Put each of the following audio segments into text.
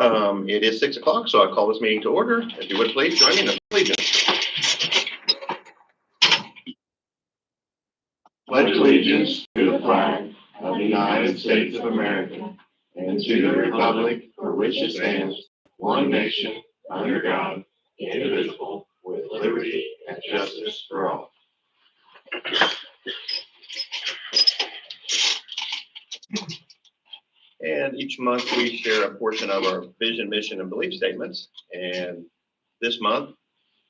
It is 6 o'clock, so I call this meeting to order. If you would please join me in the allegiance. Pledge allegiance to the flag of the United States of America and to the republic for which it stands, one nation, under God, indivisible, with liberty and justice for all. And each month we share a portion of our vision, mission, and belief statements. And this month,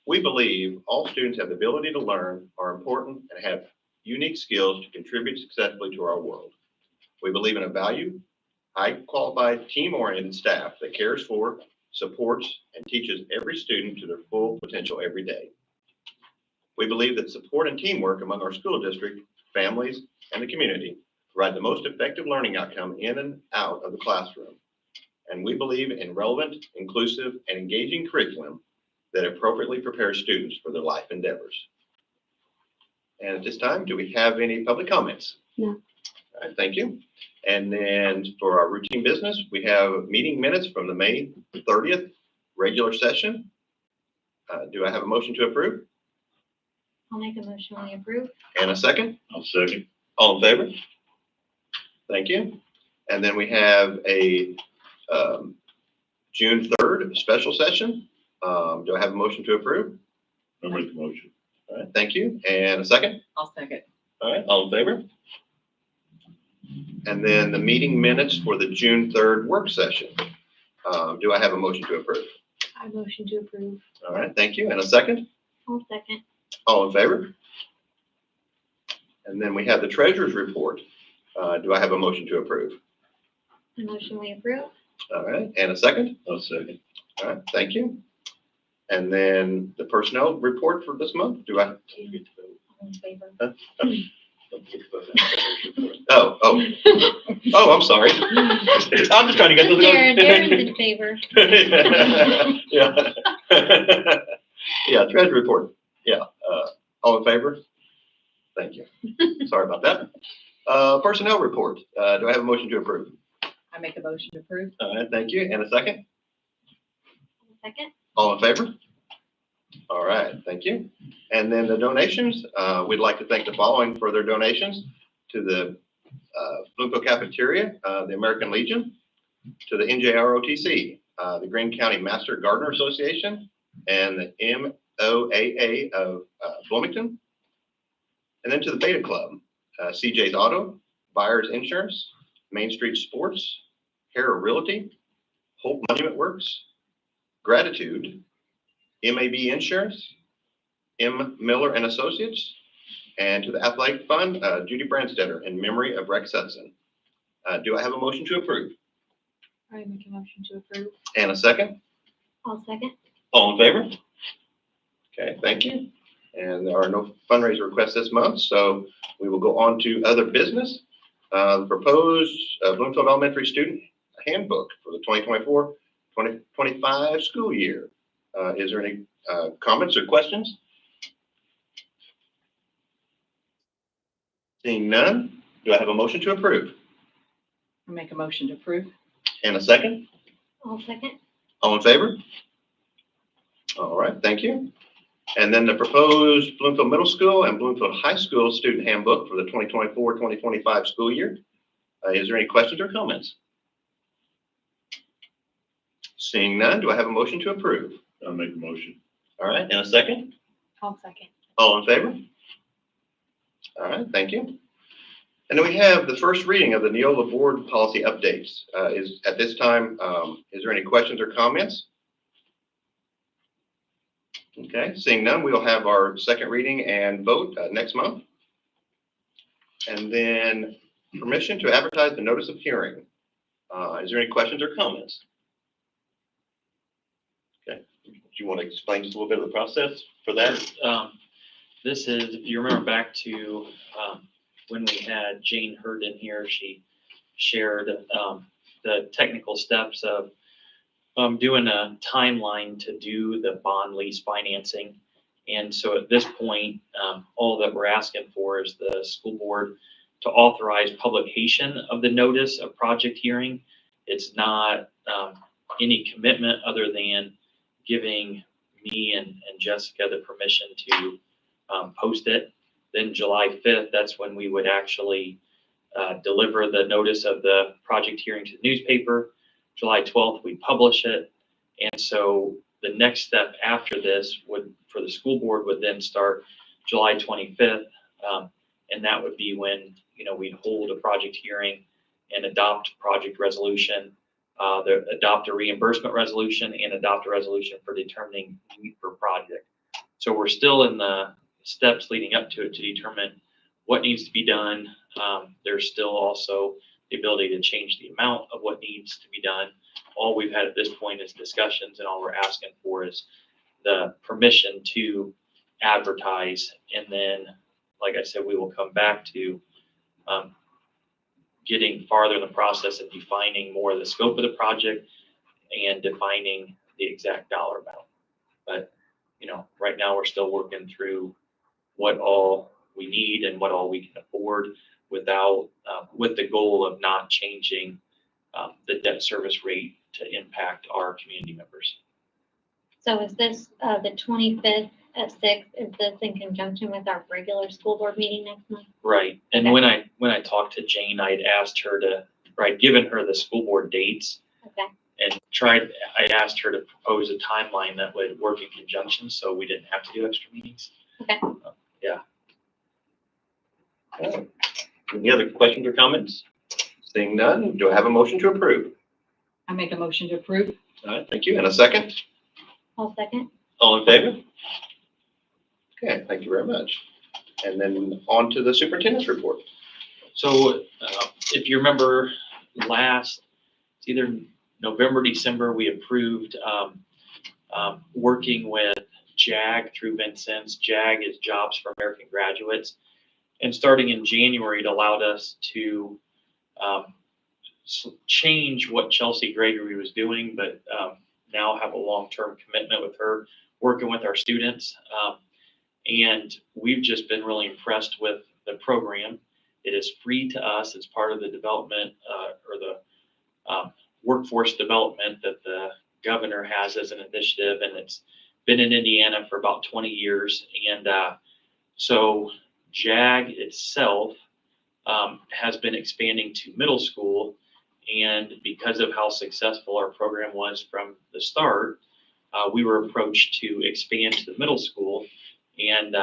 we believe all students have the ability to learn, are important, and have unique skills to contribute successfully to our world. We believe in a valued, high-qualified, team-oriented staff that cares for, supports, and teaches every student to their full potential every day. We believe that support and teamwork among our school district, families, and the community provide the most effective learning outcome in and out of the classroom. And we believe in relevant, inclusive, and engaging curriculum that appropriately prepares students for their life endeavors. And at this time, do we have any public comments? No. All right, thank you. And then for our routine business, we have meeting minutes from the May 30th regular session. Do I have a motion to approve? I'll make a motion we approve. And a second? I'll second. All in favor? Thank you. And then we have a June 3rd special session. Do I have a motion to approve? I'll make the motion. All right, thank you. And a second? I'll second. All right, all in favor? And then the meeting minutes for the June 3rd work session. Do I have a motion to approve? I motion to approve. All right, thank you. And a second? I'll second. All in favor? And then we have the treasurer's report. Do I have a motion to approve? I motion we approve. All right, and a second? I'll second. All right, thank you. And then the personnel report for this month, do I? All in favor. Oh, I'm sorry. I'm just trying to get those. Darren's in favor. Yeah. Yeah, treasury report. Yeah, all in favor? Thank you. Sorry about that. Personnel report. Do I have a motion to approve? I make a motion to approve. All right, thank you. And a second? Second. All in favor? All right, thank you. And then the donations, we'd like to thank the following for their donations: to the Bloomfield Cafeteria, the American Legion, to the NJROTC, the Greene County Master Gardener Association, and the MOAA of Bloomington, and then to the Beta Club, CJ's Auto, Buyers Insurance, Main Street Sports, Hera Realty, Hope Monument Works, Gratitude, MAB Insurance, M. Miller and Associates, and to the Athletic Fund, Judy Brandstetter, in memory of Rex Hudson. Do I have a motion to approve? I make a motion to approve. And a second? I'll second. All in favor? Okay, thank you. And there are no fundraiser requests this month, so we will go on to other business. The proposed Bloomfield Elementary Student Handbook for the 2024-2025 school year. Is there any comments or questions? Seeing none, do I have a motion to approve? I make a motion to approve. And a second? I'll second. All in favor? All right, thank you. And then the proposed Bloomfield Middle School and Bloomfield High School Student Handbook for the 2024-2025 school year. Is there any questions or comments? Seeing none, do I have a motion to approve? I'll make the motion. All right, and a second? I'll second. All in favor? All right, thank you. And then we have the first reading of the Neola Board Policy Updates. Is at this time, is there any questions or comments? Okay, seeing none, we will have our second reading and vote next month. And then permission to advertise the notice of hearing. Is there any questions or comments? Okay, do you want to explain just a little bit of the process for that? This is, if you remember back to when we had Jane Herndon here, she shared the technical steps of doing a timeline to do the bond lease financing. And so at this point, all that we're asking for is the school board to authorize publication of the notice of project hearing. It's not any commitment other than giving me and Jessica the permission to post it. Then July 5th, that's when we would actually deliver the notice of the project hearing to the newspaper. July 12th, we publish it. And so the next step after this would, for the school board, would then start July 25th. And that would be when, we'd hold a project hearing and adopt project resolution, adopt a reimbursement resolution, and adopt a resolution for determining need for project. So we're still in the steps leading up to it to determine what needs to be done. There's still also the ability to change the amount of what needs to be done. All we've had at this point is discussions, and all we're asking for is the permission to advertise. And then, like I said, we will come back to getting farther in the process of defining more of the scope of the project and defining the exact dollar amount. But, right now we're still working through what all we need and what all we can afford without, with the goal of not changing the debt service rate to impact our community members. So is this, the 25th at 6, is this in conjunction with our regular school board meeting next month? Right. And Okay. when I talked to Jane, I'd asked her to, or I'd given her the school board dates Okay, and I asked her to propose a timeline that would work in conjunction so we didn't have to do extra meetings. okay. Any other questions or comments? Seeing none, do I have a motion to approve? I make a motion to approve. All right, thank you. And a second? I'll second. All in favor? Okay, thank you very much. And then on to the superintendent's report. So if you remember it's either November, December, we approved working with JAG through Vincennes. JAG is Jobs for American Graduates. And starting in January, it allowed us to change what Chelsea Gregory was doing, but now have a long-term commitment with her, working with our students. And we've just been really impressed with the program. It is free to us. It's part of the development or the workforce development that the governor has as an initiative. And it's been in Indiana for about 20 years. And so JAG itself has been expanding to middle school. And because of how successful our program was from the start, we were approached to expand to the middle school. And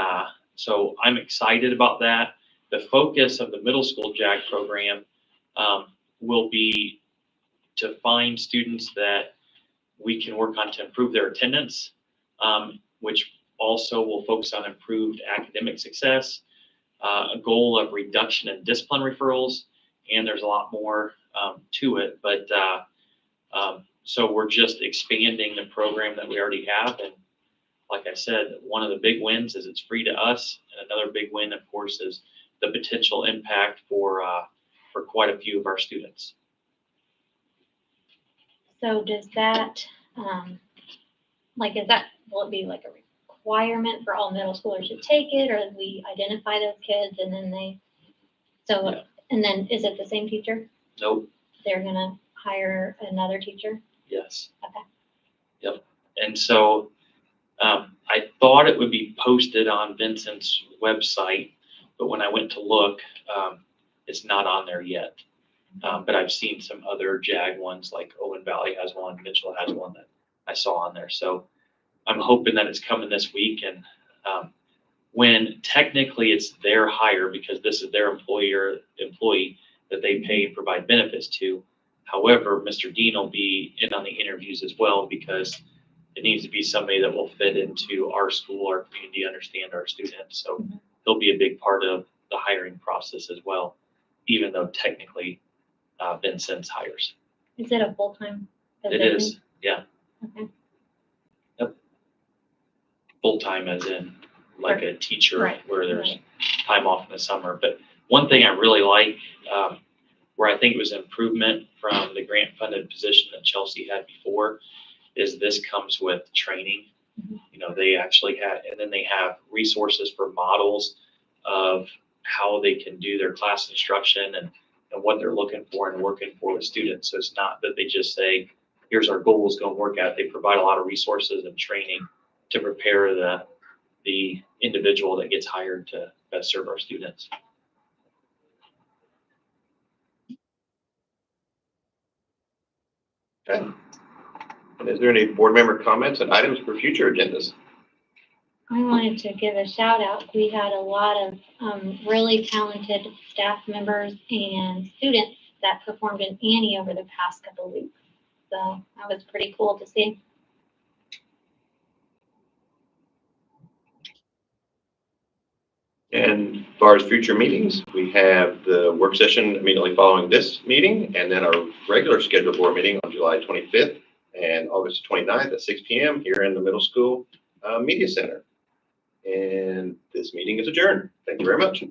so I'm excited about that. The focus of the middle school JAG program will be to find students that we can work on to improve their attendance, which also will focus on improved academic success, a goal of reduction in discipline referrals, and there's a lot more to it. But so we're just expanding the program that we already have. And like I said, one of the big wins is it's free to us. And another big win, of course, is the potential impact for quite a few of our students. So does that, will it be like a requirement for all middle schoolers to take it, or we identify those kids and then Yeah. and then is it the same teacher? Nope. They're gonna hire another teacher? Yes. Okay. Yep. And so I thought it would be posted on Vincent's website, but when I went to look, it's not on there yet. But I've seen some other JAG ones, like Owen Valley has one, Mitchell has one that I saw on there. So I'm hoping that it's coming this week. And when technically it's their hire, because this is their employee that they pay and provide benefits to. However, Mr. Dean will be in on the interviews as well, because it needs to be somebody that will fit into our school, our community, understand our students. So he'll be a big part of the hiring process as well, even though technically Vincennes hires. Is it a full-time It position? is, yeah. Okay. Full-time as in like a teacher, Right, where there's right. time off in the summer. But one thing I really like, where I think it was an improvement from the grant-funded position that Chelsea had before, is this comes with training. Mhm. They actually have, and then they have resources for models of how they can do their class instruction and what they're looking for and working for with students. So it's not that they just say, here's our goals, go and work at it. They provide a lot of resources and training to prepare the individual that gets hired to best serve our students. Okay. And is there any board member comments and items for future agendas? I wanted to give a shout out. We had a lot of really talented staff members and students that performed in Annie over the past couple of weeks. So that was pretty cool to see. And as far as future meetings, we have the work session immediately following this meeting, and then our regular scheduled board meeting on July 25th and August 29th at 6 p.m. here in the middle school media center. And this meeting is adjourned. Thank you very much.